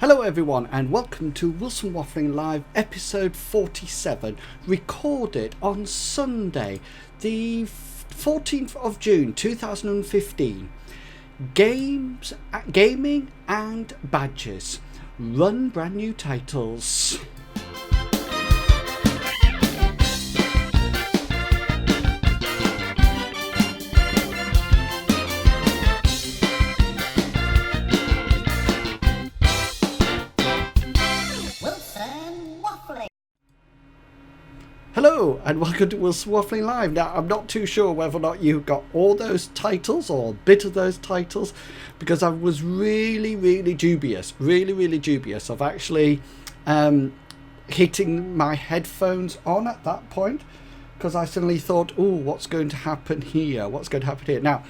Hello everyone and welcome to Wilson Waffling Live episode 47, recorded on Sunday the 14th of June 2015. Gaming and badges. Run brand new titles. Hello and welcome to Wilson Waffling Live. Now, I'm not too sure whether or not you got all those titles or a bit of those titles, because I was really dubious of actually hitting my headphones on at that point, because I suddenly thought, oh, what's going to happen here? Now,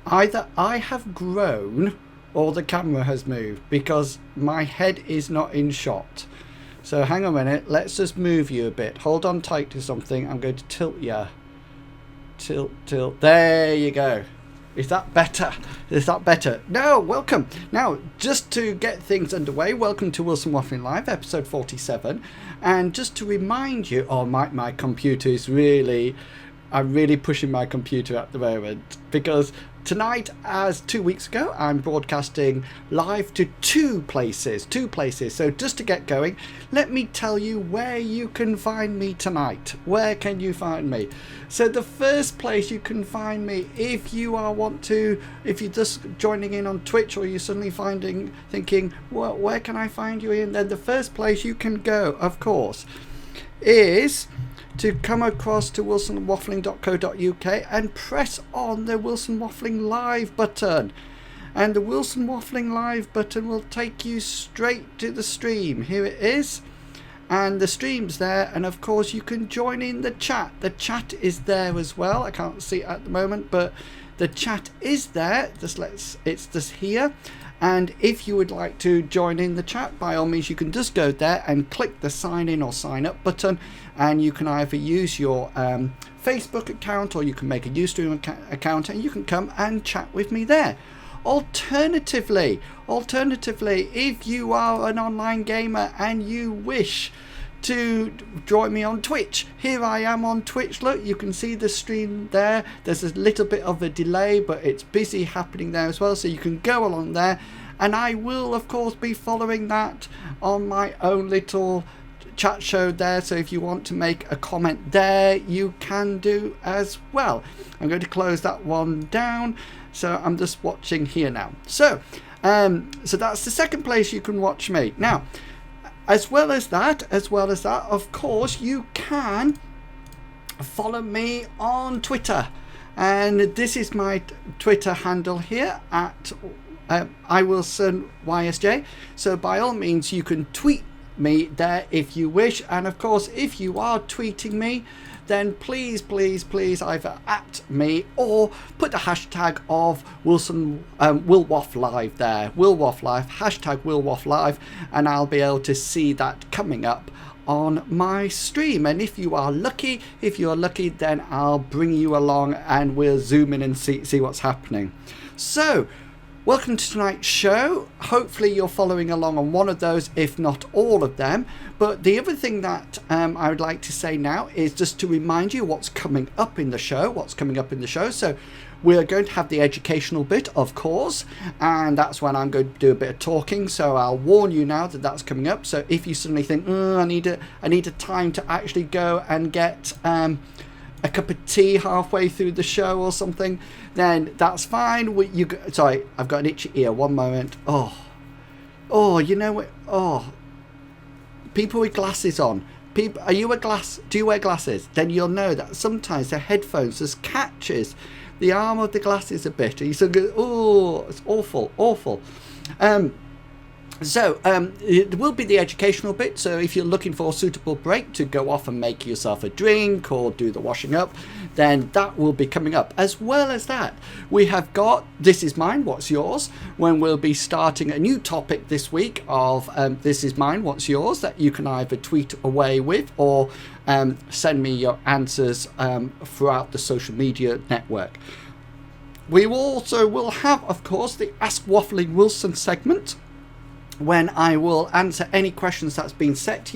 either I have grown or the camera has moved, because my head is not in shot. So hang on a minute, let's just move you a bit. Hold on tight to something. I'm going to tilt you. Tilt. There you go. Is that better? No, welcome. Now, just to get things underway, welcome to Wilson Waffling Live, episode 47. And just to remind you, my computer is I'm really pushing my computer at the moment, because tonight, as 2 weeks ago, I'm broadcasting live to two places. So just to get going, let me tell you where you can find me tonight. Where can you find me? So the first place you can find me, if you're just joining in on Twitch, or you're suddenly thinking, well, where can I find you in? Then the first place you can go, of course, is to come across to wilsonwaffling.co.uk and press on the Wilson Waffling Live button. And the Wilson Waffling Live button will take you straight to the stream. Here it is. And the stream's there. And of course you can join in the chat. The chat is there as well. I can't see it at the moment, but the chat is there. It's just here. And if you would like to join in the chat, by all means, you can just go there and click the sign in or sign up button, and you can either use your Facebook account, or you can make a Ustream account, and you can come and chat with me there. Alternatively, if you are an online gamer and you wish to join me on Twitch, here I am on Twitch. Look, you can see the stream there. There's a little bit of a delay, but it's busy happening there as well, so you can go along there, and I will of course be following that on my own little chat show there. So if you want to make a comment there, you can do as well. I'm going to close that one down, so I'm just watching here now. So that's the second place you can watch me. Now, as well as that, of course, you can follow me on Twitter. And this is my Twitter handle here, at iWilsonYSJ. So by all means, you can tweet me there if you wish. And of course, if you are tweeting me, then please either at me or put the hashtag of WilWaff Live there. WilWaff Live, hashtag WilWaff Live, and I'll be able to see that coming up on my stream. And if you're lucky, then I'll bring you along and we'll zoom in and see what's happening. So, welcome to tonight's show. Hopefully you're following along on one of those, if not all of them. But the other thing that I would like to say now is just to remind you what's coming up in the show. So we're going to have the educational bit, of course, and that's when I'm going to do a bit of talking. So I'll warn you now that that's coming up. So if you suddenly think, I need a time to actually go and get a cup of tea halfway through the show or something, then that's fine. Sorry, I've got an itchy ear. One moment. Oh, you know what? Oh, people with glasses on. Do you wear glasses? Then you'll know that sometimes the headphones just catches the arm of the glasses a bit. And you sort of go, oh, it's awful. So it will be the educational bit. So if you're looking for a suitable break to go off and make yourself a drink or do the washing up, then that will be coming up. As well as that, we have got This Is Mine, What's Yours, when we'll be starting a new topic this week of This Is Mine, What's Yours, that you can either tweet away with or send me your answers throughout the social media network. We also will have, of course, the Ask Waffling Wilson segment, when I will answer any questions that's been set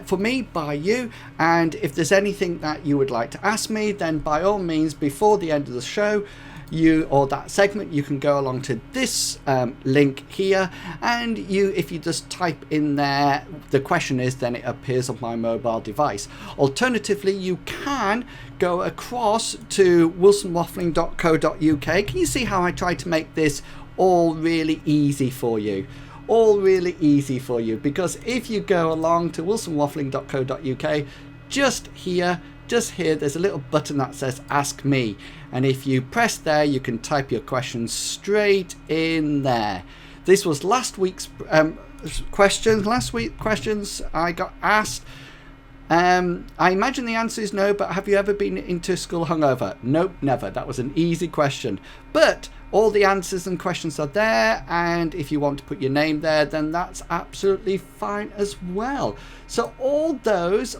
for me by you. And if there's anything that you would like to ask me, then by all means, before the end of the show, that segment, you can go along to this link here, and if you just type in there the question is, then it appears on my mobile device. Alternatively, you can go across to wilsonwaffling.co.uk. Can you see how I try to make this all really easy for you? All really easy for you, because if you go along to wilsonwaffling.co.uk, just here there's a little button that says ask me, and if you press there, you can type your questions straight in there. This was last week's questions I got asked. I imagine the answer is no, but have you ever been into school hungover? Nope, never. That was an easy question, but all the answers and questions are there, and if you want to put your name there, then that's absolutely fine as well. So all those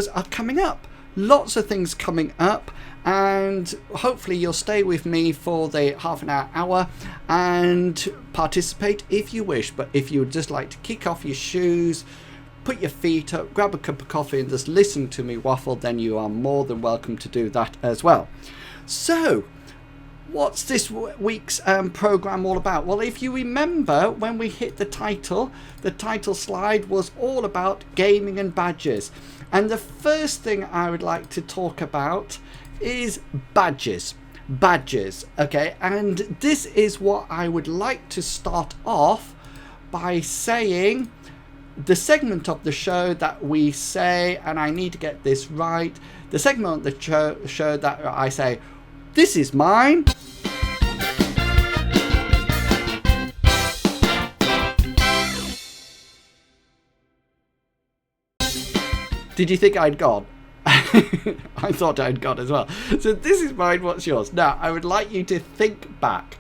are coming up. Lots of things coming up, and hopefully you'll stay with me for the half an hour and participate if you wish. But if you would just like to kick off your shoes, put your feet up, grab a cup of coffee and just listen to me waffle, then you are more than welcome to do that as well. So what's this week's program all about? Well, if you remember, when we hit the title slide was all about gaming and badges. And the first thing I would like to talk about is badges. Okay, and this is what I would like to start off by saying, the segment of the show that we say, and I need to get this right, the segment of the show that I say, this is mine. Did you think I'd gone? I thought I'd gone as well. So this is mine, what's yours? Now, I would like you to think back.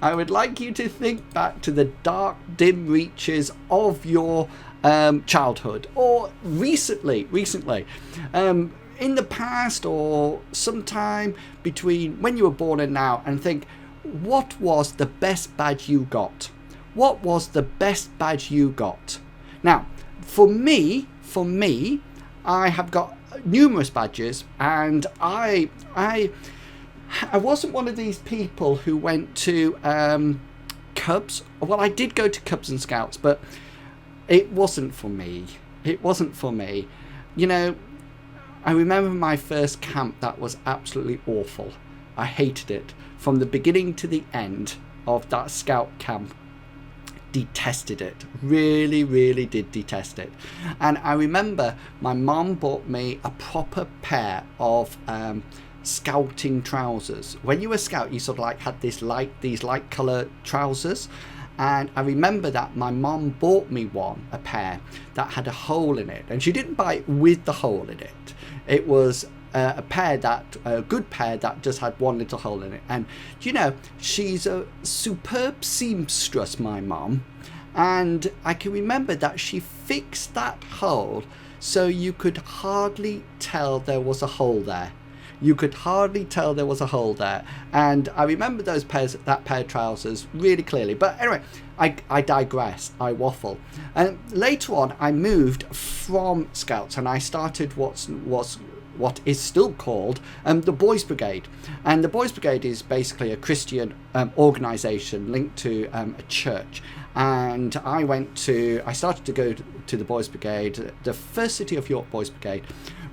I would like you to think back to the dark, dim reaches of your childhood, or recently. In the past, or sometime between when you were born and now, and think, what was the best badge you got? What was the best badge you got? Now, for me, I have got numerous badges, and I wasn't one of these people who went to Cubs. Well, I did go to Cubs and Scouts, but it wasn't for me. You know, I remember my first camp that was absolutely awful. I hated it from the beginning to the end of that Scout camp. Detested it, really did detest it. And I remember my mom bought me a proper pair of scouting trousers. When you were a scout, you sort of like had these light colour trousers, and I remember that my mom bought me a pair that had a hole in it, and she didn't buy it with the hole in it. It was a good pair that just had one little hole in it. And you know, she's a superb seamstress, my mom, and I can remember that she fixed that hole so you could hardly tell there was a hole there. And I remember that pair of trousers really clearly. But anyway, I digress. I waffle. And later on, I moved from Scouts, and I started what is still called the Boys Brigade. And the Boys Brigade is basically a Christian organisation linked to a church. And I started to go to the Boys Brigade, the First City of York Boys Brigade,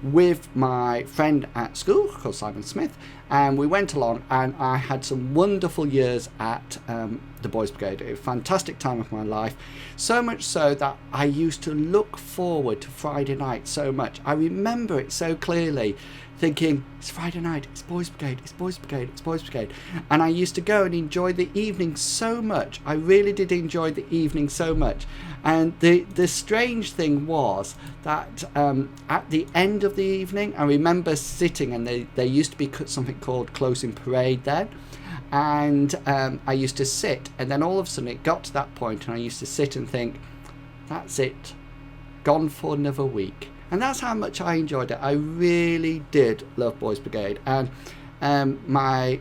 with my friend at school called Simon Smith, and we went along, and I had some wonderful years at the Boys Brigade. It was a fantastic time of my life, so much so that I used to look forward to Friday night so much. I remember it so clearly, thinking, it's Friday night, it's Boys Brigade, it's Boys Brigade, it's Boys Brigade. And I used to go and enjoy the evening so much. I really did enjoy the evening so much. And the strange thing was that at the end of the evening, I remember sitting, and there used to be something called closing parade then. And I used to sit, and then all of a sudden it got to that point, and I used to sit and think, that's it, gone for another week. And that's how much I enjoyed it. I really did love Boys Brigade. And my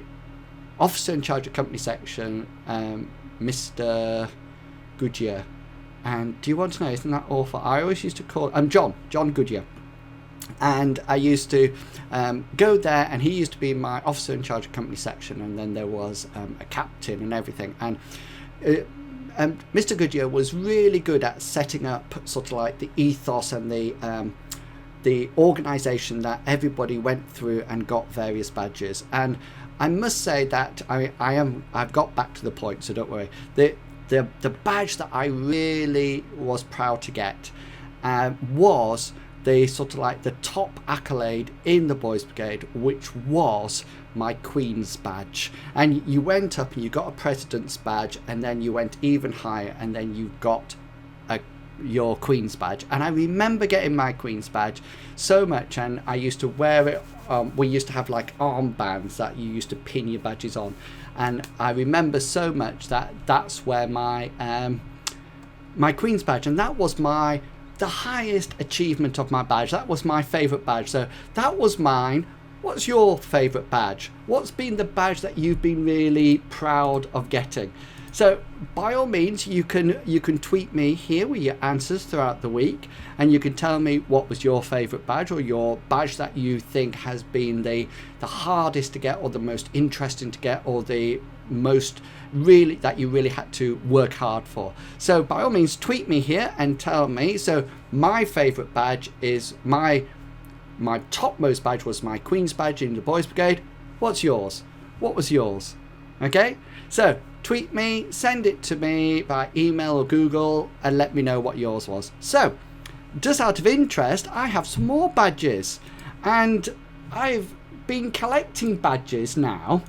officer in charge of company section, Mr. Goodyear. And do you want to know, isn't that awful? I always used to call John Goodyear. And I used to go there, and he used to be my officer in charge of company section, and then there was a captain and everything. And Mr. Goodyear was really good at setting up sort of like the ethos and the organisation that everybody went through and got various badges. And I must say that I've got back to the point, so don't worry. The badge that I really was proud to get was the sort of like the top accolade in the Boys Brigade, which was my Queen's badge. And you went up and you got a President's badge, and then you went even higher, and then you got your Queen's badge. And I remember getting my Queen's badge so much, and I used to wear it. We used to have like armbands that you used to pin your badges on, and I remember so much that that's where my my Queen's badge, and that was the highest achievement of my badge. That was my favourite badge. So that was mine. What's your favourite badge? What's been the badge that you've been really proud of getting? So by all means, you can tweet me here with your answers throughout the week, and you can tell me what was your favourite badge, or your badge that you think has been the hardest to get, or the most interesting to get, or the most really that you really had to work hard for. So by all means, tweet me here and tell me. So my favourite badge is my topmost badge was my Queen's badge in the Boys Brigade. What's yours? What was yours? Okay, so tweet me, send it to me by email or Google, and let me know what yours was. So just out of interest, I have some more badges, and I've been collecting badges now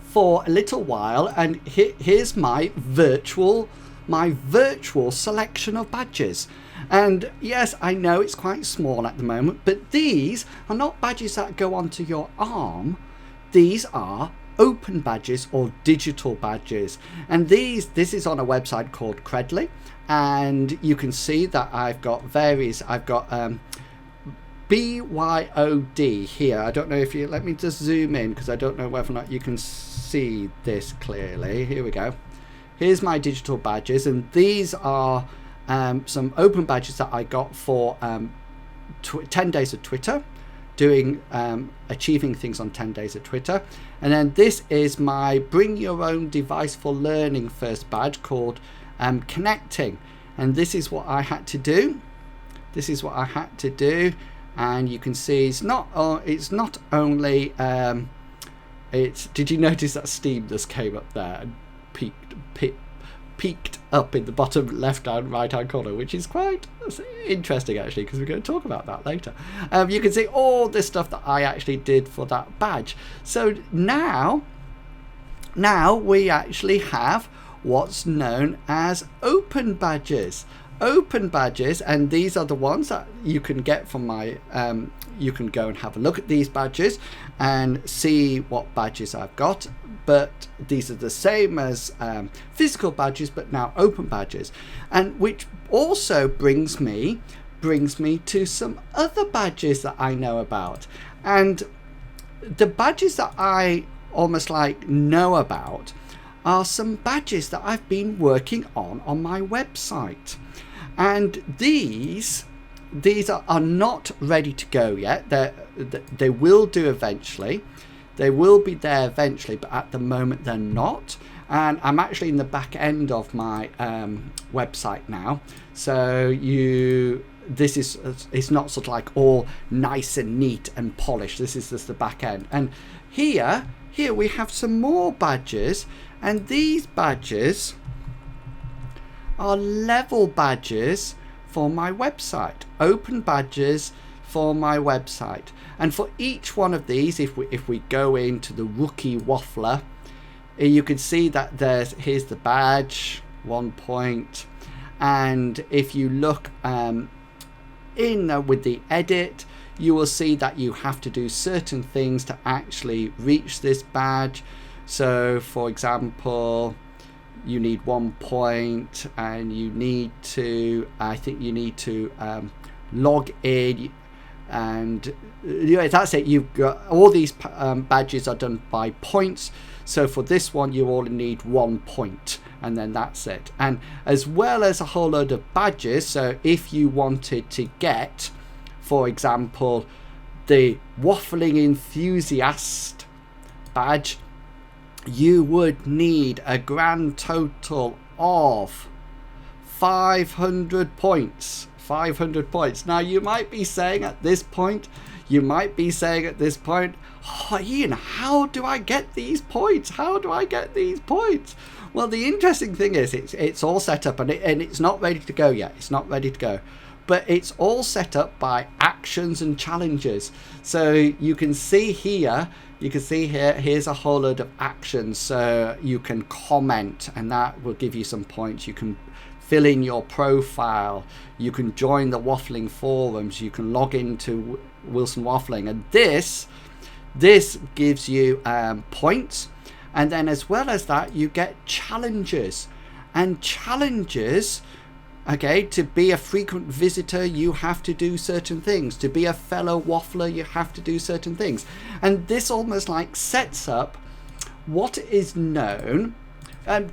for a little while, and here's my virtual selection of badges. And yes, I know it's quite small at the moment, but these are not badges that go onto your arm. These are open badges or digital badges, and this is on a website called Credly, and you can see that I've got BYOD here. I don't know if you let me just zoom in, because I don't know whether or not you can see this clearly. Here we go. Here's my digital badges, and these are some open badges that I got for 10 days of Twitter, doing achieving things on 10 days of Twitter. And then this is my bring your own device for learning first badge called connecting, and this is what I had to do. And you can see it's not only did you notice that Steam just came up there and peaked up in the bottom left hand right hand corner, which is quite interesting actually, because we're going to talk about that later. You can see all this stuff that I actually did for that badge. So now we actually have what's known as open badges, and these are the ones that you can get from my you can go and have a look at these badges and see what badges I've got. But these are the same as physical badges, but now open badges, and which also brings me to some other badges that I know about. And the badges that I almost like know about are some badges that I've been working on my website, and these are not ready to go yet. They will do eventually. They will be there eventually, but at the moment they're not. And I'm actually in the back end of my website now. So it's not sort of like all nice and neat and polished. This is just the back end. And here we have some more badges, and these badges are level badges for my website, open badges for my website. And for each one of these, if we go into the Rookie Waffler, you can see that here's the badge, 1 point, and if you look with the edit, you will see that you have to do certain things to actually reach this badge. So for example, you need 1 point, and you need to log in, and that's it. You've got all these badges are done by points. So for this one, you only need 1 point, and then that's it. And as well as a whole load of badges, so if you wanted to get, for example, the Waffling Enthusiast badge, you would need a grand total of 500 points. 500 points. Now you might be saying at this point, oh, Ian, how do I get these points? Well, the interesting thing is it's all set up, and it's not ready to go yet. But it's all set up by actions and challenges. So you can see here, here's a whole load of actions. So you can comment, and that will give you some points. You can fill in your profile. You can join the Waffling forums. You can log into Wilson Waffling. And this gives you points. And then as well as that, you get challenges. And challenges, okay, to be a frequent visitor, you have to do certain things. To be a fellow waffler, you have to do certain things. And this almost like sets up what is known,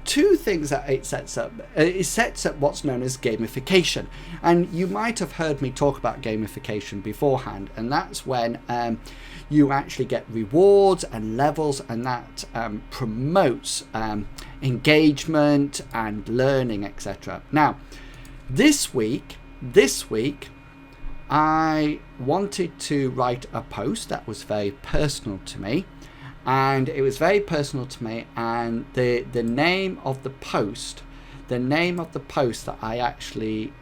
two things that it sets up. It sets up what's known as gamification. And you might have heard me talk about gamification beforehand. And that's when you actually get rewards and levels, and that promotes engagement and learning, etc. Now, this week, I wanted to write a post that was very personal to me, and it was very personal to me. And the name of the post that I actually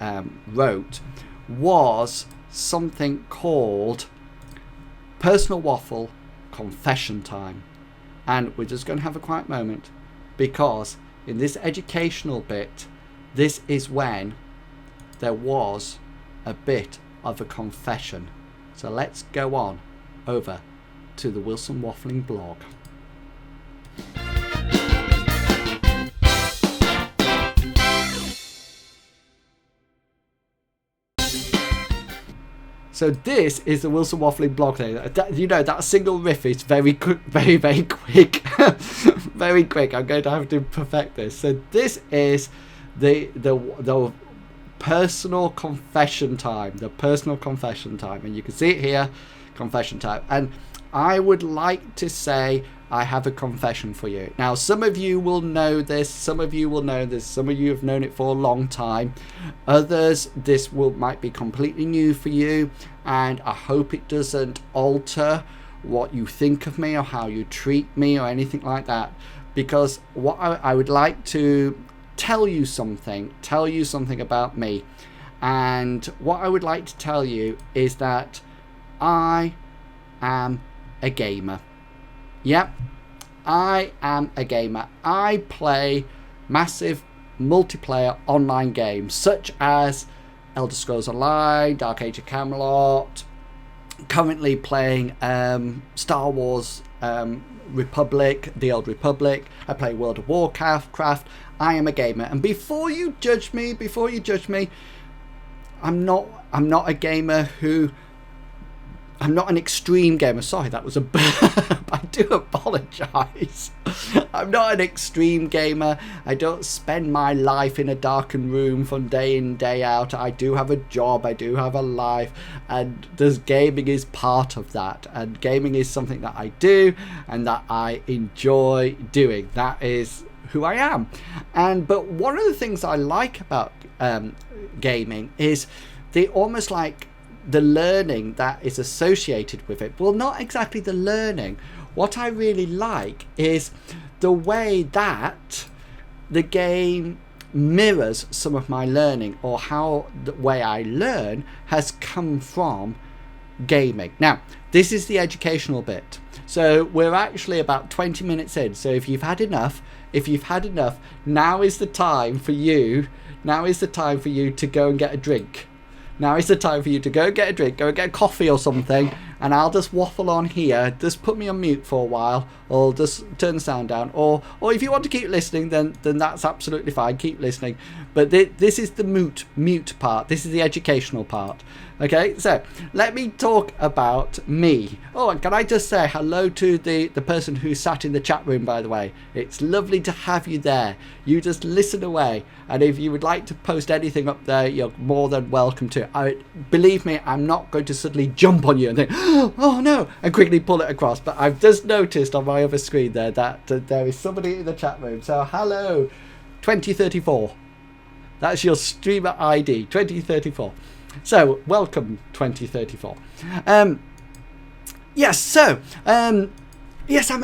wrote was something called Personal Waffle Confession Time. And we're just going to have a quiet moment, because in this educational bit, this is when there was a bit of a confession. So let's go on over to the Wilson Waffling blog. So this is the Wilson Waffling blog thing. You know, that single riff is very quick, very quick. Very quick. I'm going to have to perfect this. So this is the personal confession time. The personal confession time. And you can see it here, confession time. And I would like to say I have a confession for you. Now, some of you will know this. Some of you have known it for a long time. Others, this might be completely new for you. And I hope it doesn't alter what you think of me or how you treat me or anything like that. Because what I would like to tell you something about me. And what I would like to tell you is that I am a gamer. Yep, I am a gamer. I play massive multiplayer online games such as Elder Scrolls Online, Dark Age of Camelot, currently playing Star Wars Republic, The Old Republic. I play World of Warcraft. I am a gamer. And before you judge me, I'm not a gamer who... I'm not an extreme gamer. Sorry, that was a burp. I do apologise. I'm not an extreme gamer. I don't spend my life in a darkened room from day in, day out. I do have a job. I do have a life. And gaming is part of that. And gaming is something that I do and that I enjoy doing. That is who I am. But one of the things I like about gaming is almost like the learning that is associated with it. Well, not exactly the learning. What I really like is the way that the game mirrors some of my learning, or how the way I learn has come from gaming. Now, this is the educational bit. So we're actually about 20 minutes in. So if you've had enough, now is the time for you to go and get a drink. Now is the time for you to go get a drink, go and get a coffee or something, and I'll just waffle on here. Just put me on mute for a while, or just turn the sound down, or if you want to keep listening, then that's absolutely fine. Keep listening. But this is the mute part. This is the educational part. Okay, so let me talk about me. Oh, and can I just say hello to the person who sat in the chat room, by the way. It's lovely to have you there. You just listen away, and if you would like to post anything up there, you're more than welcome to. Believe me, I'm not going to suddenly jump on you and think, oh no, and quickly pull it across. But I've just noticed on my other screen there that there is somebody in the chat room. So hello, 2034. That's your streamer ID, 2034. So, welcome, 2034. Yes, I'm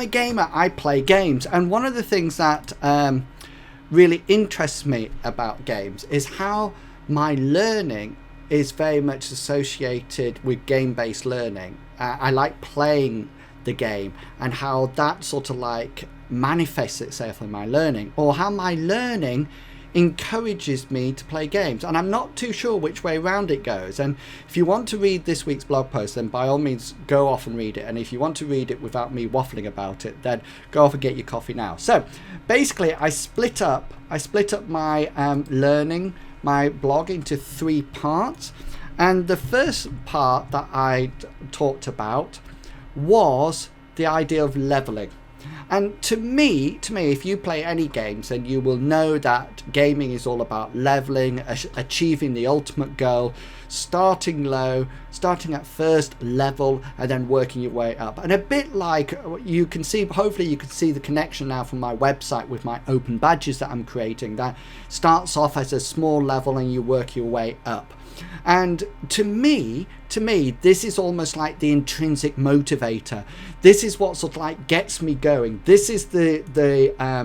a gamer. I play games. And one of the things that really interests me about games is how my learning is very much associated with game-based learning. I like playing the game and how that sort of like manifests itself in my learning, or how my learning encourages me to play games, and I'm not too sure which way round it goes. And if you want to read this week's blog post, then by all means go off and read it, and if you want to read it without me waffling about it, then go off and get your coffee now. So basically I split up my learning, my blog, into 3 parts, and the first part that I talked about was the idea of leveling. And to me, if you play any games, then you will know that gaming is all about leveling, achieving the ultimate goal, starting low, starting at first level, and then working your way up. And a bit like you can see, hopefully you can see the connection now from my website with my open badges that I'm creating, that starts off as a small level and you work your way up. And to me, this is almost like the intrinsic motivator. This is what sort of like gets me going. This is the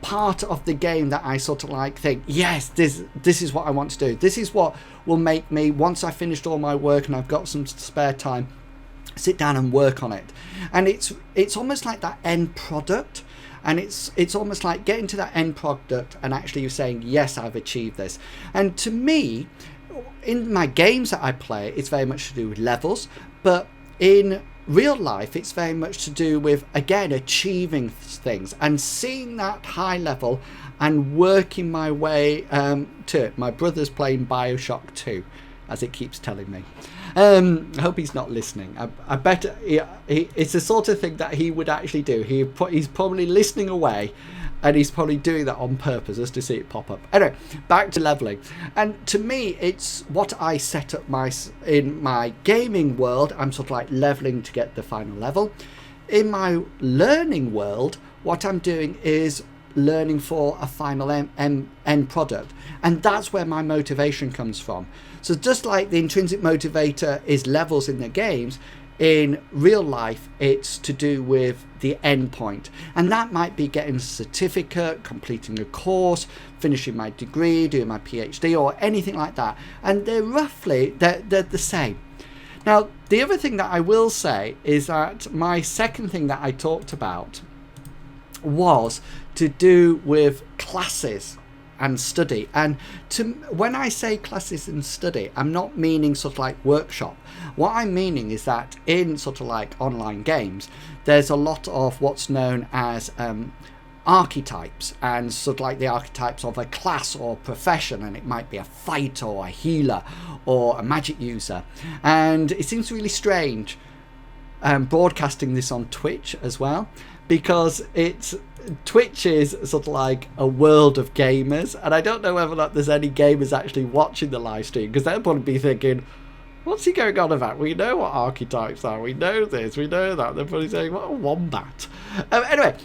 part of the game that I sort of like think, yes, this is what I want to do. This is what will make me, once I've finished all my work and I've got some spare time, sit down and work on it. And it's almost like that end product. And it's almost like getting to that end product and actually you're saying, yes, I've achieved this. And to me, in my games that I play, it's very much to do with levels, but in real life, it's very much to do with, again, achieving things and seeing that high level and working my way to it. My brother's playing BioShock 2, as it keeps telling me. I hope he's not listening. I bet it's the sort of thing that he would actually do. He's probably listening away, and he's probably doing that on purpose just to see it pop up. Anyway, back to leveling. And to me, it's what I set up in my gaming world. I'm sort of like leveling to get the final level. In my learning world, what I'm doing is learning for a final end product. And that's where my motivation comes from. So just like the intrinsic motivator is levels in the games, in real life, it's to do with the end point. And that might be getting a certificate, completing a course, finishing my degree, doing my PhD, or anything like that. And they're the same. Now, the other thing that I will say is that my second thing that I talked about was to do with classes and study. And when I say classes and study, I'm not meaning sort of like workshop. What I'm meaning is that in sort of like online games, there's a lot of what's known as archetypes, and sort of like the archetypes of a class or profession, and it might be a fighter or a healer or a magic user. And it seems really strange broadcasting this on Twitch as well, because Twitch is sort of like a world of gamers, and I don't know whether or not there's any gamers actually watching the live stream, because they'll probably be thinking, what's he going on about? We know what archetypes are, we know this, we know that. They're probably saying, what a wombat. Anyway,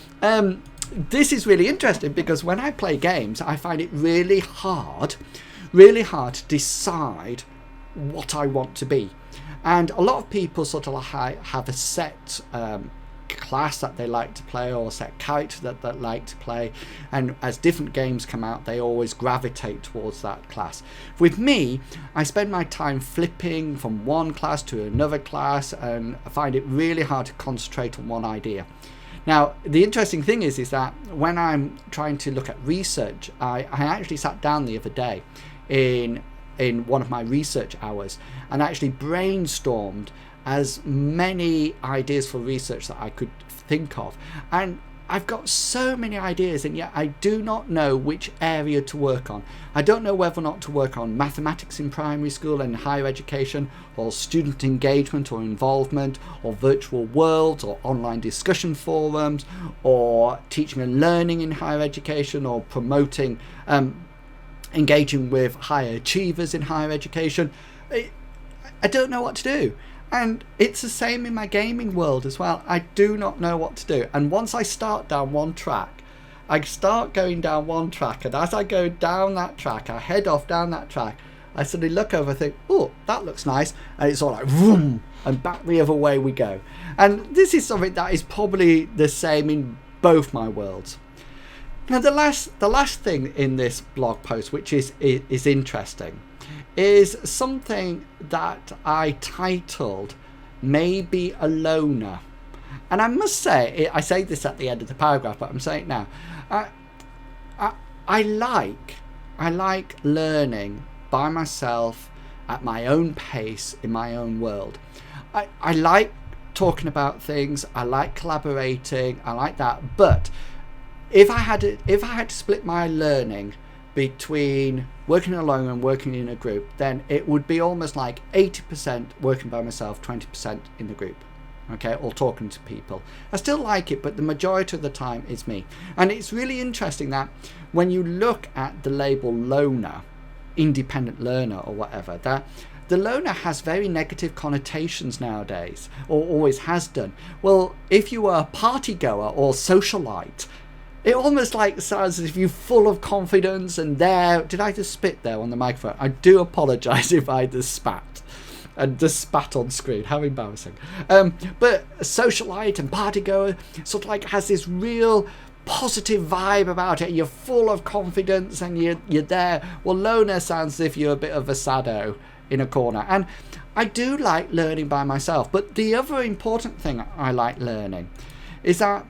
this is really interesting, because when I play games, I find it really hard to decide what I want to be. And a lot of people sort of have a set class that they like to play, or a set character that they like to play, and as different games come out, they always gravitate towards that class. With me, I spend my time flipping from one class to another class, and I find it really hard to concentrate on one idea. Now, the interesting thing is that when I'm trying to look at research, I actually sat down the other day in one of my research hours and actually brainstormed as many ideas for research that I could think of. And I've got so many ideas, and yet I do not know which area to work on. I don't know whether or not to work on mathematics in primary school and higher education, or student engagement or involvement, or virtual worlds, or online discussion forums, or teaching and learning in higher education, or promoting engaging with higher achievers in higher education. I don't know what to do. And it's the same in my gaming world as well. I do not know what to do. And once I start down one track, I start going down one track. And as I go down that track, I head off down that track. I suddenly look over and think, oh, that looks nice. And it's all like, vroom, and back the other way we go. And this is something that is probably the same in both my worlds. Now, the last thing in this blog post, which is interesting, is something that I titled Maybe a Loner. And I must say, I say this at the end of the paragraph, but I'm saying it now. I like learning by myself at my own pace in my own world. I like talking about things. I like collaborating. I like that. But if I had to split my learning between working alone and working in a group, then it would be almost like 80% working by myself, 20% in the group, okay, or talking to people. I still like it, but the majority of the time it's me. And it's really interesting that when you look at the label loner, independent learner or whatever, that the loner has very negative connotations nowadays, or always has done. Well, if you are a party goer or socialite, it almost like sounds as if you're full of confidence and there. Did I just spit there on the microphone? I do apologise if I just spat. And just spat on screen. How embarrassing. But a socialite and partygoer sort of like has this real positive vibe about it. You're full of confidence and you're there. Well, loner sounds as if you're a bit of a saddo in a corner. And I do like learning by myself. But the other important thing I like learning is that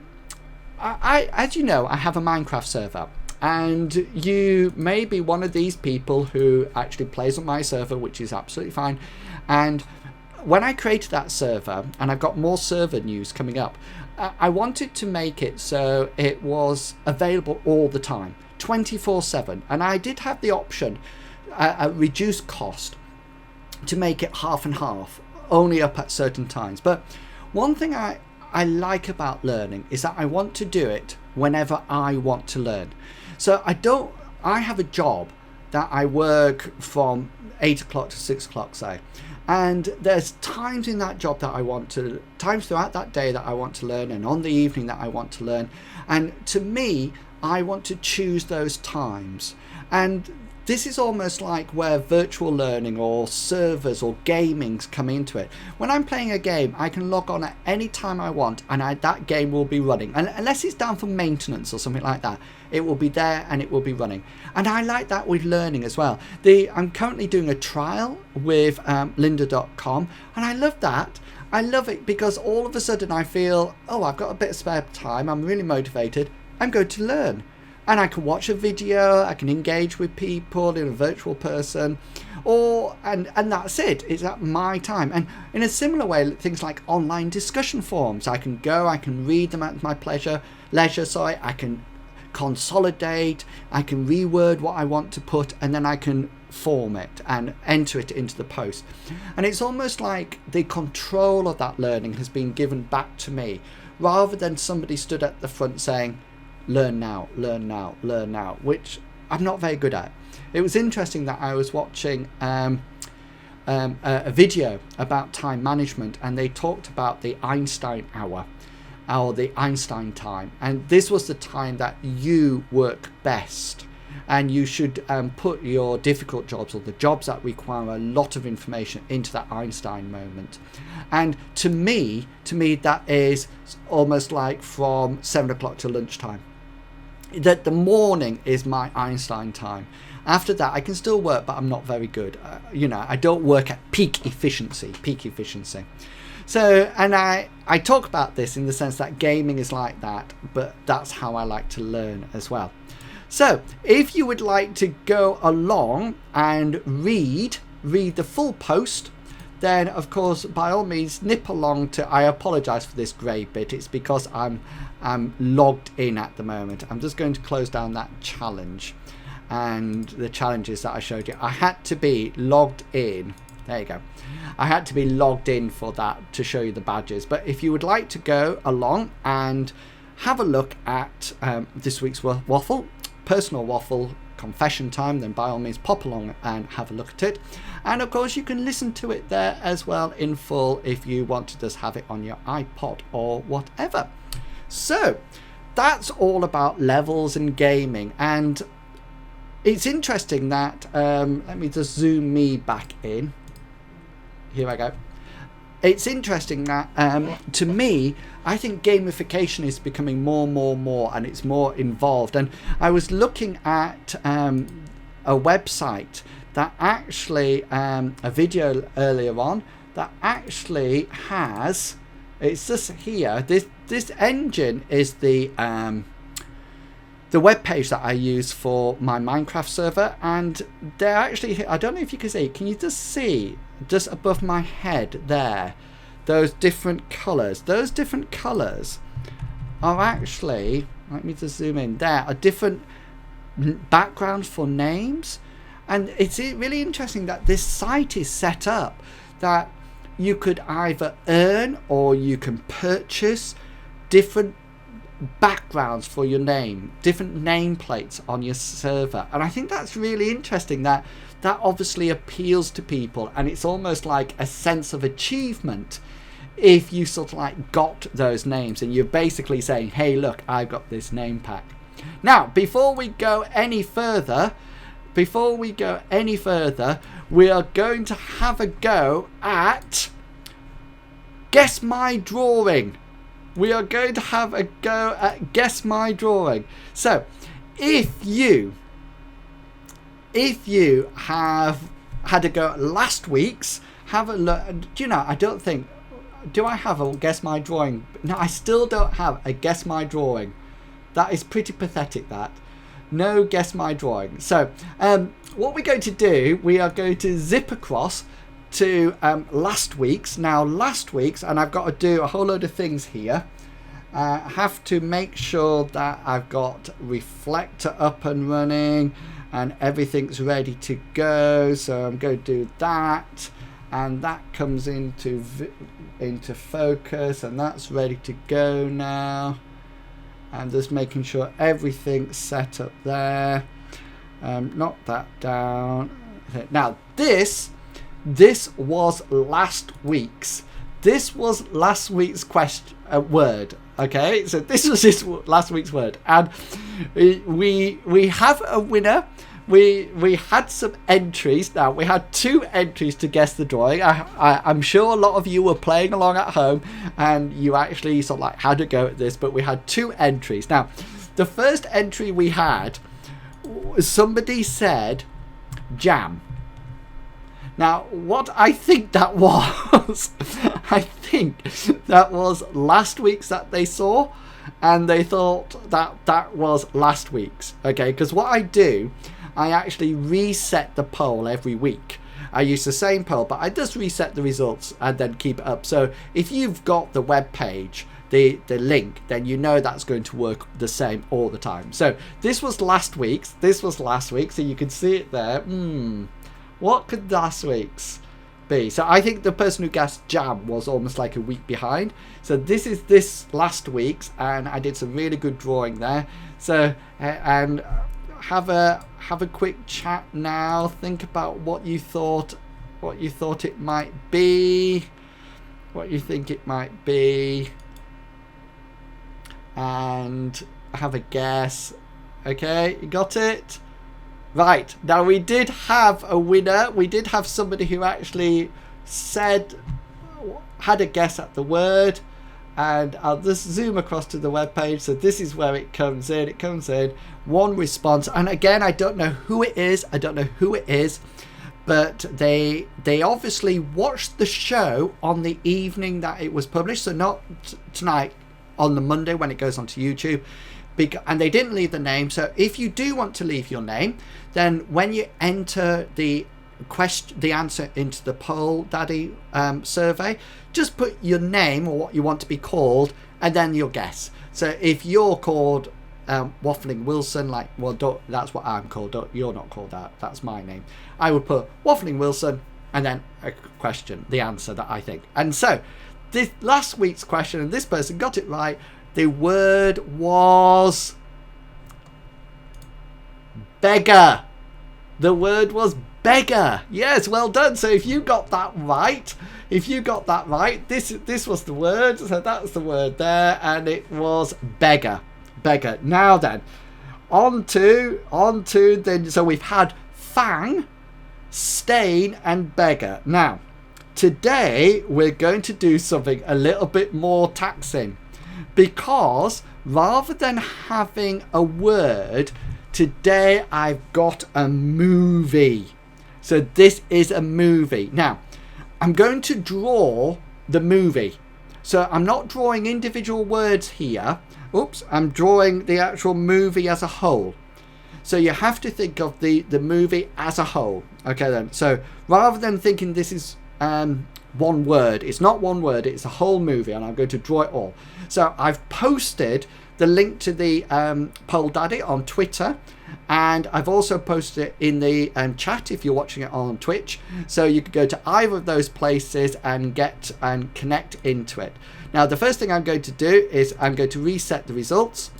as you know, I have a Minecraft server, and you may be one of these people who actually plays on my server, which is absolutely fine. And when I created that server, and I've got more server news coming up, I wanted to make it so it was available all the time, 24/7. And I did have the option at reduced cost to make it half and half, only up at certain times. But one thing I like about learning is that I want to do it whenever I want to learn. So I have a job that I work from 8 o'clock to 6 o'clock, say. And there's times in that job that times throughout that day that I want to learn, and on the evening that I want to learn. And to me, I want to choose those times. And this is almost like where virtual learning or servers or gamings come into it. When I'm playing a game, I can log on at any time I want, and that game will be running. And unless it's down for maintenance or something like that, it will be there and it will be running. And I like that with learning as well. I'm currently doing a trial with lynda.com, and I love that. I love it because all of a sudden I feel, oh, I've got a bit of spare time, I'm really motivated, I'm going to learn. And I can watch a video, I can engage with people in a virtual person, and that's it. It's at my time. And in a similar way, things like online discussion forums, I can go, I can read them at my leisure, I can consolidate, I can reword what I want to put, and then I can form it and enter it into the post. And it's almost like the control of that learning has been given back to me, rather than somebody stood at the front saying, learn now, learn now, learn now, which I'm not very good at. It was interesting that I was watching a video about time management, and they talked about the Einstein hour, or the Einstein time, and this was the time that you work best, and you should put your difficult jobs, or the jobs that require a lot of information, into that Einstein moment. And to me that is almost like from 7 o'clock to lunchtime. That the morning is my Einstein time. After that, I can still work, but I'm not very good. I don't work at peak efficiency. So, and I talk about this in the sense that gaming is like that, but that's how I like to learn as well. So, if you would like to go along and read the full post, then of course by all means nip along to. I apologize for this grey bit, it's because I'm logged in at the moment. I'm just going to close down that challenge and the challenges that I showed you. I had to be logged in. There you go. I had to be logged in for that to show you the badges. But if you would like to go along and have a look at this week's waffle, personal waffle confession time, then by all means pop along and have a look at it. And of course you can listen to it there as well in full if you want to just have it on your iPod or whatever. So that's all about levels and gaming. And it's interesting that let me just zoom me back in. Here I go. It's interesting that to me, I think gamification is becoming more and it's more involved. And I was looking at a website that actually a video earlier on that actually has, it's just here, this engine is the web page that I use for my Minecraft server, and they're actually, I don't know if you can see, can you just see just above my head there, those different colours? Those different colours are actually, let me just zoom in, there are different backgrounds for names. And it's really interesting that this site is set up that you could either earn or you can purchase different backgrounds for your name, different nameplates on your server. And I think that's really interesting, that obviously appeals to people, and it's almost like a sense of achievement if you sort of like got those names and you're basically saying, hey look, I've got this name pack. Now before we go any further, we are going to have a go at Guess My Drawing. We are going to have a go at Guess My Drawing. So if you have had a go at last week's, have a look. Do you know, I don't think, do I have a Guess My Drawing? No, I still don't have a Guess My Drawing. That is pretty pathetic, that. No Guess My Drawing. So what we're going to do, we are going to zip across to last week's. Now last week's, and I've got to do a whole load of things here. I have to make sure that I've got Reflector up and running and everything's ready to go. So I'm going to do that, and that comes into focus, and that's ready to go now. And just making sure everything's set up there. Knock that down. Now this was last week's. This was last week's word. Okay, so this was last week's word, and we have a winner. We had some entries. Now we had 2 entries to guess the drawing. I'm sure a lot of you were playing along at home and you actually sort of like had a go at this, but we had 2 entries. Now the first entry we had, somebody said jam. Now what I think that was, I think that was last week's that they saw, and they thought that was last week's. Okay, because what I do, I actually reset the poll every week. I use the same poll, but I just reset the results and then keep it up. So if you've got the web page, the link, then you know that's going to work the same all the time. So this was last week's. This was last week, so you can see it there. What could last week's be? So I think the person who guessed jam was almost like a week behind. So this is this last week's, and I did some really good drawing there. So and have a quick chat now. Think about what you thought it might be, what you think it might be, and have a guess. Okay, you got it? Right, now we did have a winner. We did have somebody who actually had a guess at the word, and I'll just zoom across to the web page. So this is where it comes in. It comes in 1 response, and again, I don't know who it is. But they obviously watched the show on the evening that it was published, so not tonight, on the Monday when it goes onto YouTube. And they didn't leave the name. So if you do want to leave your name, then when you enter the the answer into the Poll Daddy survey. Just put your name or what you want to be called, and then you'll guess. So if you're called Waffling Wilson, that's what I'm called. You're not called that. That's my name. I would put Waffling Wilson and then a question, the answer that I think. And so this last week's question, and this person got it right. The word was beggar. The word was beggar. Yes, well done. So if you got that right, this was the word. So that's the word there, and it was beggar. Beggar. Now then, on to then. So we've had fang, stain, and beggar. Now, today we're going to do something a little bit more taxing, because rather than having a word, today I've got a movie. So this is a movie. Now, I'm going to draw the movie. So I'm not drawing individual words here. Oops, I'm drawing the actual movie as a whole. So you have to think of the movie as a whole. Okay then. So rather than thinking this is one word, it's not one word, it's a whole movie, and I'm going to draw it all. So I've posted the link to the Poll Daddy on Twitter, and I've also posted it in the chat if you're watching it on Twitch, so you can go to either of those places and get and connect into it. Now the first thing I'm going to do is I'm going to reset the results.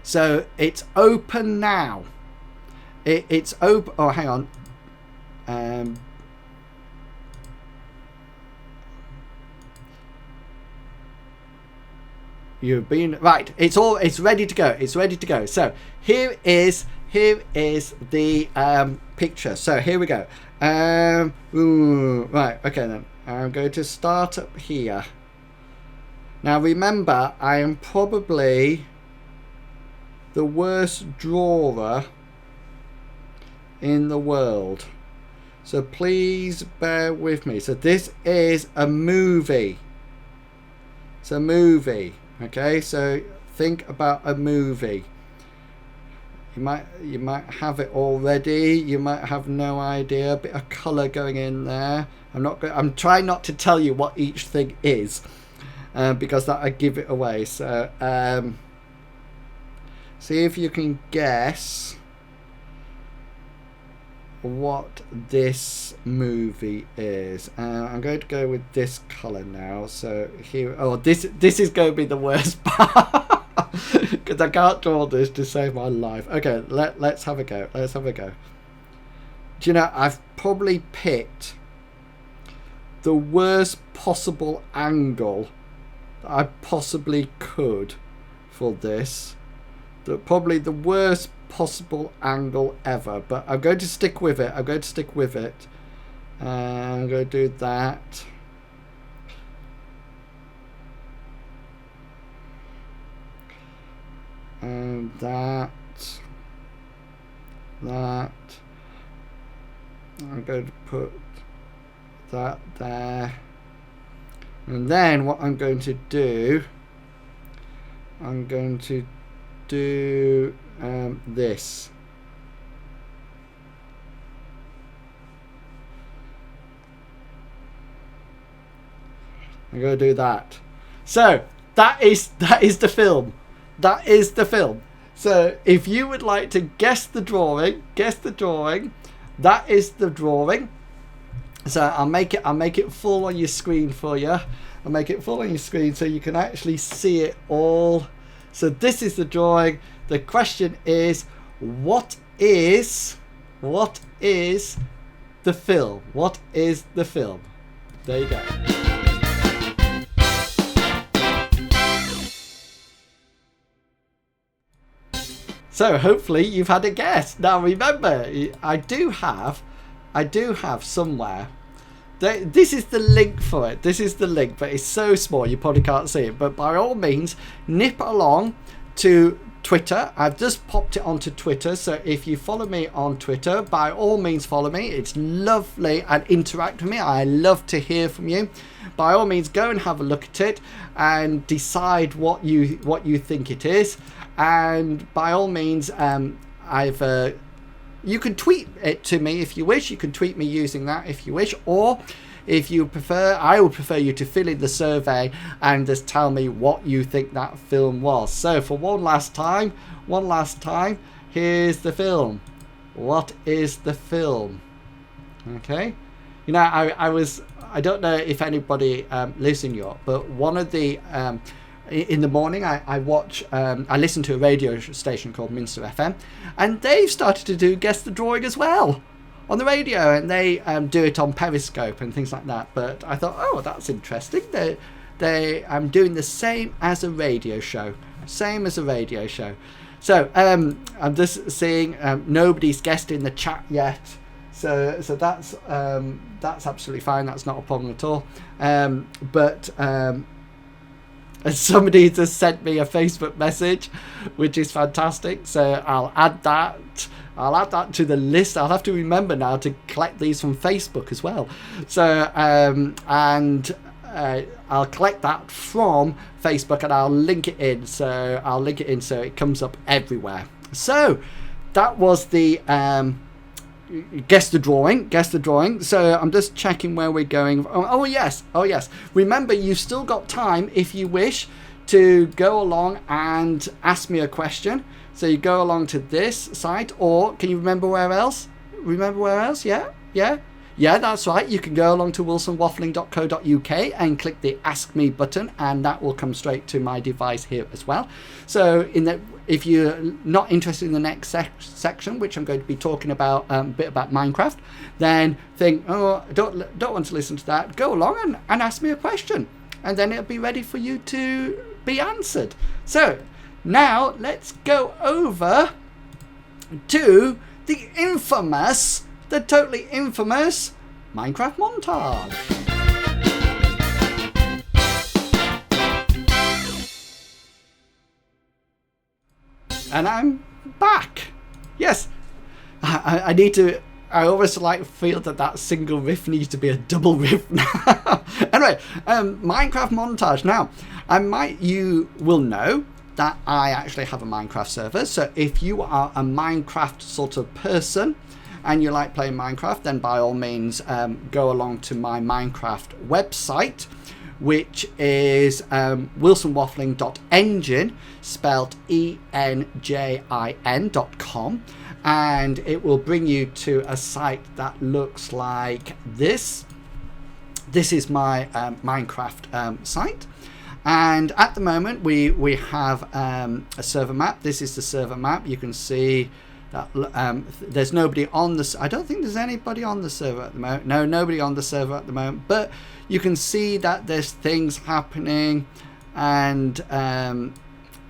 So it's open now. It's open. Oh, hang on. You've been right. It's ready to go. It's ready to go. So here is the picture. So here we go. Right. Okay then. I'm going to start up here. Now remember, I am probably the worst drawer in the world. So please bear with me. So this is a movie. It's a movie. Okay, so think about a movie. You might have it already. You might have no idea. A bit of colour going in there. I'm trying not to tell you what each thing is, because that I give it away. So see if you can guess what this movie is. I'm going to go with this colour now. So here, this is going to be the worst part because I can't draw this to save my life. Okay, let's have a go. Do you know, I've probably picked the worst possible angle that I possibly could for this. Probably the worst possible angle ever, but I'm going to stick with it. I'm going to do that. And that. I'm going to put that there. And then what I'm going to do, this. I'm going to do that. So that is the film. That is the film. So if you would like to guess the drawing, that is the drawing. So I'll make it full on your screen for you. I'll make it full on your screen so you can actually see it all. So this is the drawing. The question is, what is the film? What is the film? There you go. So hopefully you've had a guess. Now remember, I do have somewhere. This is the link for it. This is the link, but it's so small you probably can't see it. But by all means, nip along to Twitter. I've just popped it onto Twitter, so if you follow me on Twitter, by all means follow me. It's lovely, and interact with me. I love to hear from you. By all means, go and have a look at it and decide what you think it is. And by all means, I've you can tweet it to me if you wish. You can tweet me using that if you wish, or if you prefer, I would prefer you to fill in the survey and just tell me what you think that film was. So for one last time, here's the film. What is the film? Okay. You know, I don't know if anybody lives in York, but one of the in the morning I listen to a radio station called Minster FM, and they've started to do Guess the Drawing as well on the radio, and they do it on Periscope and things like that. But I thought, oh, that's interesting. They doing the same as a radio show. So I'm just seeing nobody's guessed in the chat yet. So that's absolutely fine. That's not a problem at all. But somebody just sent me a Facebook message, which is fantastic. So I'll add that to the list. I'll have to remember now to collect these from Facebook as well. So I'll collect that from Facebook and I'll link it in. So it comes up everywhere. So that was the Guess the drawing. So I'm just checking where we're going. Oh yes. Remember, you've still got time if you wish to go along and ask me a question. So you go along to this site, or can you remember where else? Yeah, that's right. You can go along to wilsonwaffling.co.uk and click the Ask Me button, and that will come straight to my device here as well. So if you're not interested in the next section, which I'm going to be talking about a bit about Minecraft, then think, oh, I don't want to listen to that. Go along and ask me a question, and then it'll be ready for you to be answered. So now let's go over to the totally infamous Minecraft montage. And I'm back. Yes, I need to. I always feel that single riff needs to be a double riff now. Anyway, Minecraft montage. Now, you will know that I actually have a Minecraft server. So if you are a Minecraft sort of person and you like playing Minecraft, then by all means go along to my Minecraft website, which is wilsonwaffling.engine, spelled ENJIN.com, and it will bring you to a site that looks like this. This is my Minecraft site, and at the moment we have a server map. This is the server map. You can see that there's nobody on the. I don't think there's anybody on the server at the moment. No, nobody on the server at the moment. But you can see that there's things happening, and I'm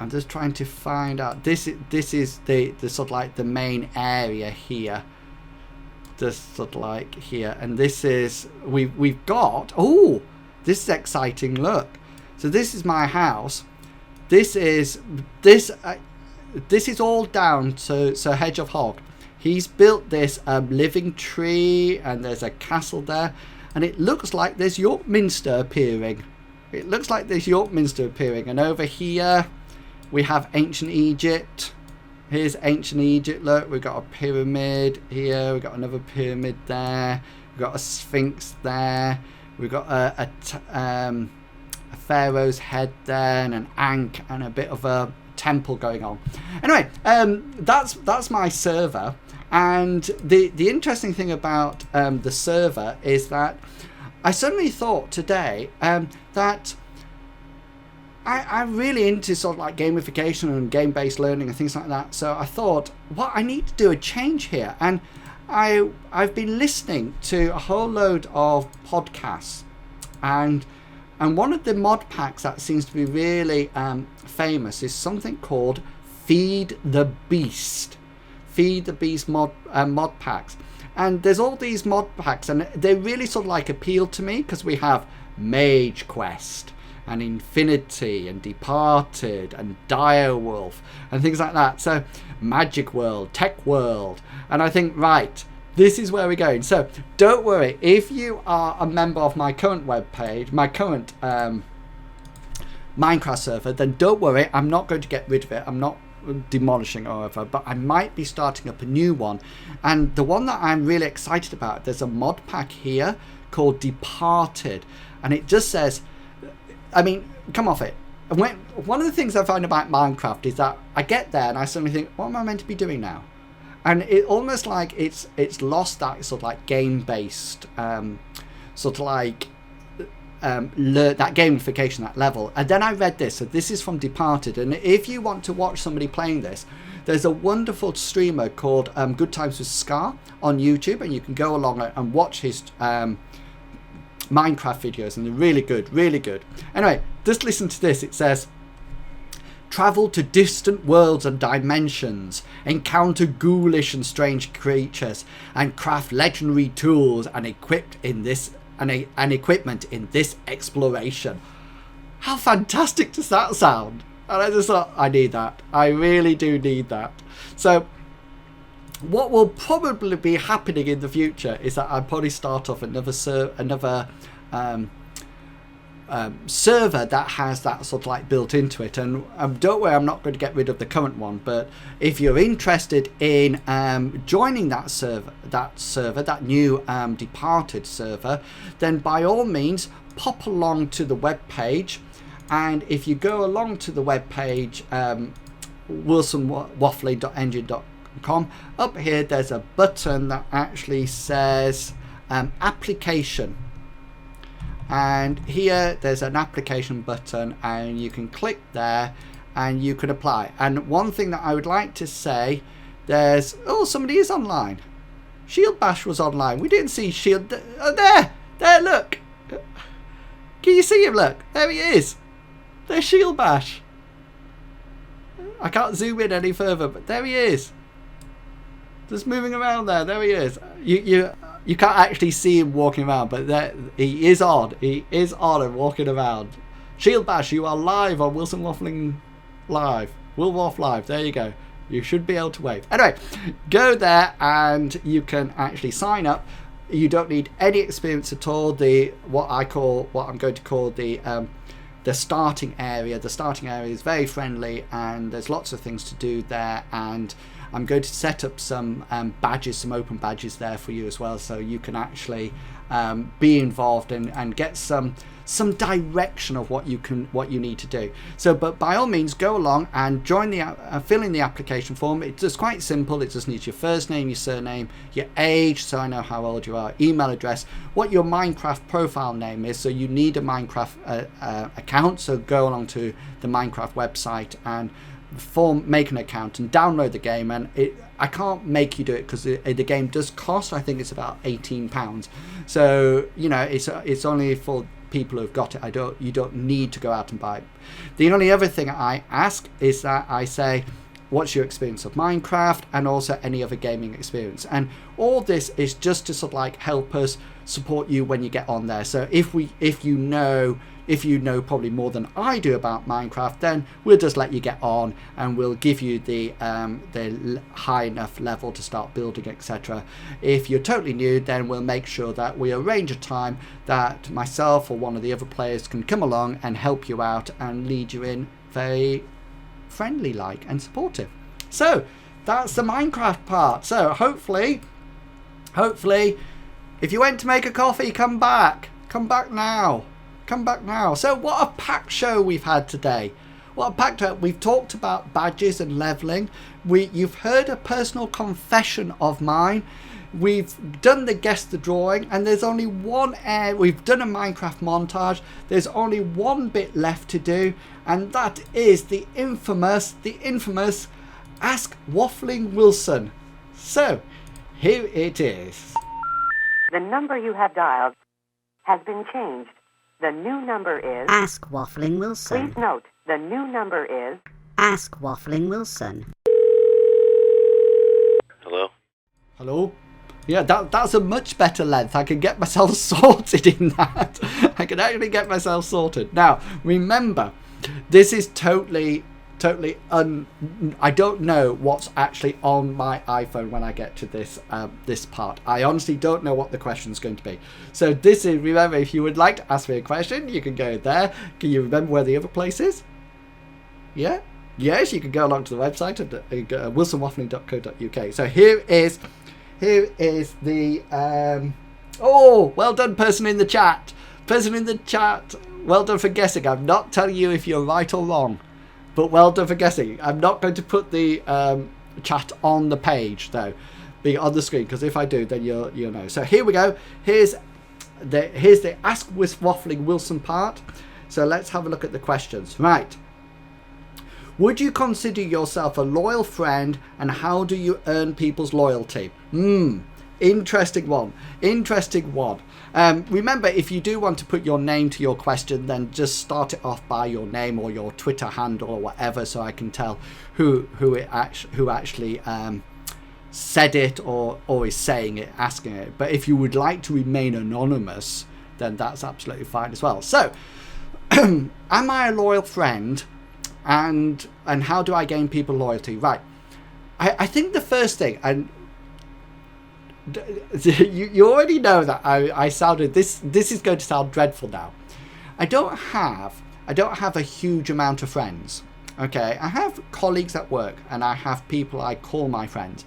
just trying to find out. This is the sort of like the main area here. Just sort of like here, and this is we've got. Oh, this is exciting! Look, so this is my house. This is all down to Sir Hedge of Hog. He's built this living tree, and there's a castle there, and it looks like there's York Minster appearing. And over here we have ancient Egypt. Here's ancient Egypt. Look, we've got a pyramid here. We've got another pyramid there. We've got a sphinx there. We've got a pharaoh's head there, and an ankh, and a bit of a temple going on. Anyway, that's my server, and the interesting thing about the server is that I suddenly thought today that I'm really into sort of like gamification and game-based learning and things like that. So I thought, well, I need to do a change here, and I've been listening to a whole load of podcasts, and one of the mod packs that seems to be really famous is something called Feed the Beast. Feed the Beast mod packs. And there's all these mod packs, and they really sort of like appeal to me because we have Mage Quest and Infinity and Departed and Direwolf and things like that. So Magic World, Tech World. And I think, right, this is where we're going. So don't worry, if you are a member of my current webpage, my current Minecraft server, then don't worry, I'm not going to get rid of it. I'm not demolishing or whatever, but I might be starting up a new one. And the one that I'm really excited about, there's a mod pack here called Departed, and it just says, I mean, come off it. One of the things I find about Minecraft is that I get there and I suddenly think, what am I meant to be doing now? And it almost like it's lost that sort of like game-based sort of like that gamification, that level. And then I read this, so this is from Departed, and if you want to watch somebody playing this, there's a wonderful streamer called Good Times with Scar on YouTube, and you can go along and watch his Minecraft videos, and they're really good, really good. Anyway, just listen to this. It says, travel to distant worlds and dimensions, encounter ghoulish and strange creatures, and craft legendary tools and equipment in this exploration. How fantastic does that sound? And I just thought, I need that. I really do need that. So what will probably be happening in the future is that I'll probably start off another server that has that sort of like built into it. And don't worry, I'm not going to get rid of the current one, but if you're interested in joining that server, that new Departed server, then by all means pop along to the web page. And if you go along to the web page, wilsonwaffling.engine.com, up here there's a button that actually says application, and here there's an application button, and you can click there and you can apply. And one thing that I would like to say, there's somebody is online. Shield Bash was online. We didn't see Shield there look, can you see him? Look, there he is. There's Shield Bash. I can't zoom in any further, but there he is. Just moving around there. There he is. You can't actually see him walking around, but there he is on. He is on and walking around. Shield Bash, you are live on Wilson Waffling Live. Will Waff Live. There you go. You should be able to wave. Anyway, go there and you can actually sign up. You don't need any experience at all. What I'm going to call the starting area. The starting area is very friendly, and there's lots of things to do there, and I'm going to set up some badges, some open badges there for you as well, so you can actually be involved and get some direction of what you need to do. So, but by all means, go along and join fill in the application form. It's just quite simple. It just needs your first name, your surname, your age, so I know how old you are, email address, what your Minecraft profile name is. So you need a Minecraft account. So go along to the Minecraft website and make an account and download the game. And I can't make you do it because the game does cost, I think it's about £18. So it's only for people who've got it. You don't need to go out and buy it. The only other thing I ask is that I say, what's your experience of Minecraft, and also any other gaming experience. And all this is just to sort of like help us support you when you get on there. So if you know probably more than I do about Minecraft, then we'll just let you get on and we'll give you the high enough level to start building, etc. If you're totally new, then we'll make sure that we arrange a time that myself or one of the other players can come along and help you out and lead you in very friendly like and supportive. So that's the Minecraft part. So hopefully if you went to make a coffee, come back now. So what a packed show we've had today. We've talked about badges and leveling. You've heard a personal confession of mine. We've done the guess the drawing, and there's only one we've done a Minecraft montage. There's only one bit left to do, and that is the infamous Ask Waffling Wilson. So here it is. The number you have dialed has been changed. The new number is Ask Waffling Wilson. Please note, the new number is Ask Waffling Wilson. Hello? Yeah, that's a much better length. I can get myself sorted in that. I can actually get myself sorted. Now, remember, this is totally I don't know what's actually on my iPhone when I get to this part. I honestly don't know what the question's going to be. So this is, remember, if you would like to ask me a question, you can go there. Can you remember where the other place is? Yeah? Yes, you can go along to the website at wilsonwaffling.co.uk. So here is the oh, well done, person in the chat. Person in the chat, well done for guessing. I'm not telling you if you're right or wrong, but well done for guessing. I'm not going to put the chat on the page though, be on the screen, because if I do, then you'll know. So here we go. Here's the Ask with Waffling Wilson part. So let's have a look at the questions. Right. Would you consider yourself a loyal friend, and how do you earn people's loyalty? Interesting one. Interesting one. Remember, if you do want to put your name to your question, then just start it off by your name or your Twitter handle or whatever, so I can tell who actually said it or is saying it, asking it. But if you would like to remain anonymous, then that's absolutely fine as well. So, am I a loyal friend? And how do I gain people loyalty? Right. I think the first thing, and you already know that I sounded this is going to sound dreadful now. I don't have a huge amount of friends. Okay, I have colleagues at work and I have people I call my friends,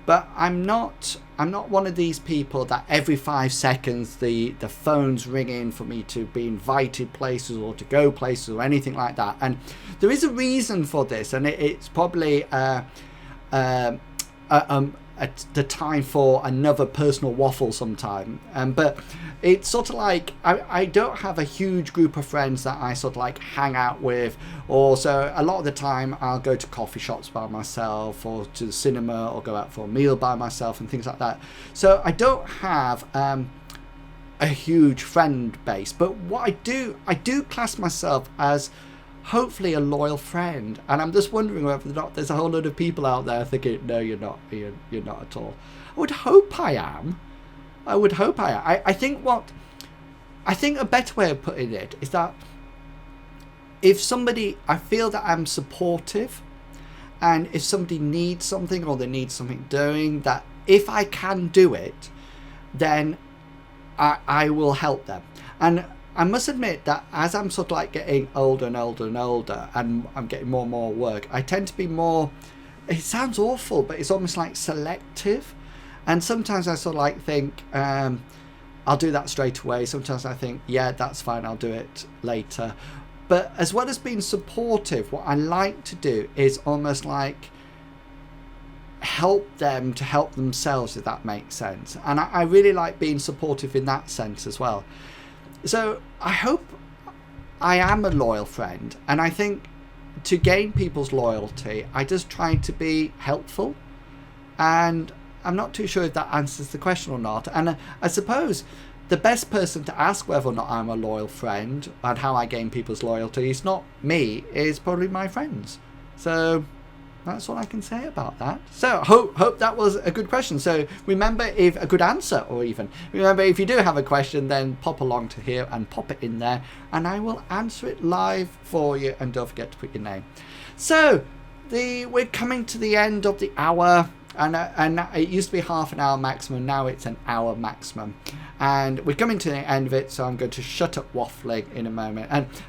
but I'm not one of these people that every 5 seconds the phone's ringing for me to be invited places or to go places or anything like that. And there is a reason for this, and it's probably at the time for another personal waffle sometime. But it's sort of like I don't have a huge group of friends that I sort of like hang out with, or so a lot of the time I'll go to coffee shops by myself or to the cinema or go out for a meal by myself and things like that. So I don't have a huge friend base, but what I do class myself as hopefully a loyal friend, and I'm just wondering whether or not there's a whole load of people out there thinking, no, you're not, Ian, you're not at all. I would hope I am. I think a better way of putting it is that if somebody, I feel that I'm supportive, and if somebody needs something or they need something doing, that if I can do it, then I will help them. And I must admit that as I'm sort of like getting older and older and older, and I'm getting more and more work, I tend to be more, it sounds awful, but it's almost like selective. And sometimes I sort of like think, I'll do that straight away. Sometimes I think, yeah, that's fine, I'll do it later. But as well as being supportive, what I like to do is almost like help them to help themselves, if that makes sense. And I really like being supportive in that sense as well. So I hope I am a loyal friend, and I think to gain people's loyalty, I just try to be helpful, and I'm not too sure if that answers the question or not. And I suppose the best person to ask whether or not I'm a loyal friend and how I gain people's loyalty is not me, is probably my friends. So that's all I can say about that. So hope that was a good question. So remember, if a good answer, or even remember, if you do have a question, then pop along to here and pop it in there, and I will answer it live for you. And don't forget to put your name. So we're coming to the end of the hour, and it used to be half an hour maximum. Now it's an hour maximum, and we're coming to the end of it. So I'm going to shut up waffling in a moment. And I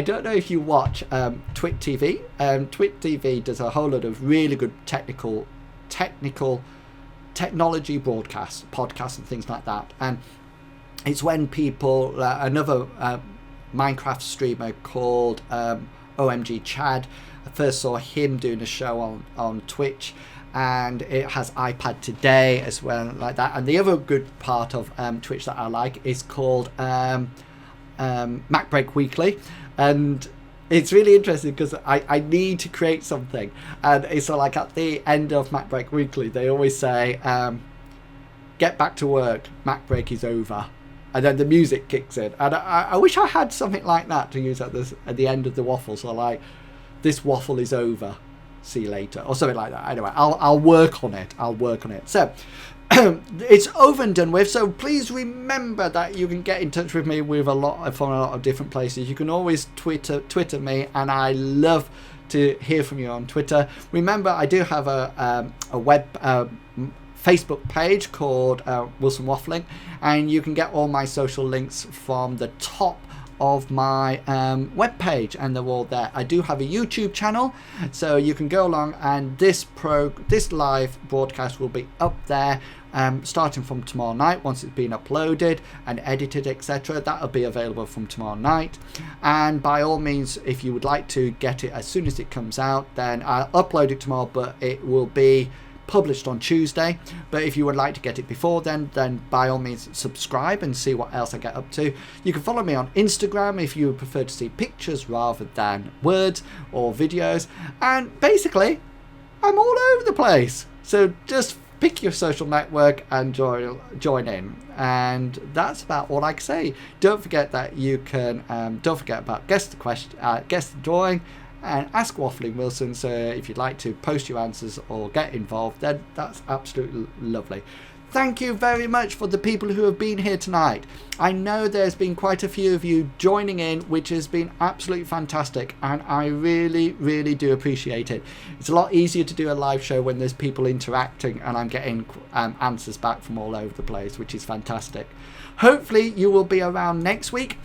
don't know if you watch Twit TV. Twit TV does a whole lot of really good technology broadcasts, podcasts and things like that. And it's when people, another Minecraft streamer called OMG Chad, I first saw him doing a show on Twitch, and it has iPad Today as well, like that. And the other good part of Twitch that I like is called MacBreak Weekly, and it's really interesting because I need to create something, and it's like at the end of MacBreak Weekly they always say, get back to work, MacBreak is over, and then the music kicks in. And I wish I had something like that to use at the end of the waffle, so like, this waffle is over, see you later, or something like that. Anyway, I'll work on it. So it's over and done with. So please remember that you can get in touch with me from a lot of different places. You can always Twitter me, and I love to hear from you on Twitter. Remember, I do have a web Facebook page called Wilson Waffling, and you can get all my social links from the top of my webpage, and they're all there. I do have a YouTube channel, so you can go along, and this live broadcast will be up there starting from tomorrow night. Once it's been uploaded and edited, etc., that'll be available from tomorrow night. And by all means, if you would like to get it as soon as it comes out, then I'll upload it tomorrow, but it will be published on Tuesday. But if you would like to get it before then by all means subscribe and see what else I get up to. You can follow me on Instagram if you would prefer to see pictures rather than words or videos. And basically, I'm all over the place, so just pick your social network and join in. And that's about all I can say. Don't forget that you can don't forget about guess the drawing and Ask Waffling Wilson. So if you'd like to post your answers or get involved, then that's absolutely lovely. Thank you very much for the people who have been here tonight. I know there's been quite a few of you joining in, which has been absolutely fantastic, and I really, really do appreciate it. It's a lot easier to do a live show when there's people interacting and I'm getting answers back from all over the place, which is fantastic. Hopefully you will be around next week.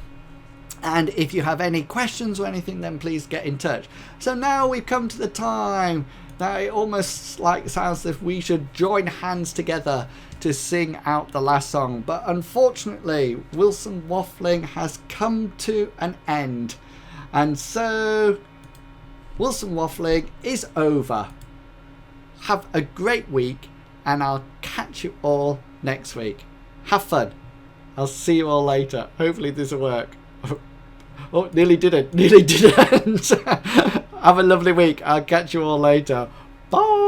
And if you have any questions or anything, then please get in touch. So now we've come to the time that it almost like sounds as if we should join hands together to sing out the last song. But unfortunately, Wilson Waffling has come to an end. And so Wilson Waffling is over. Have a great week, and I'll catch you all next week. Have fun. I'll see you all later. Hopefully this will work. Oh, nearly didn't. Have a lovely week. I'll catch you all later. Bye.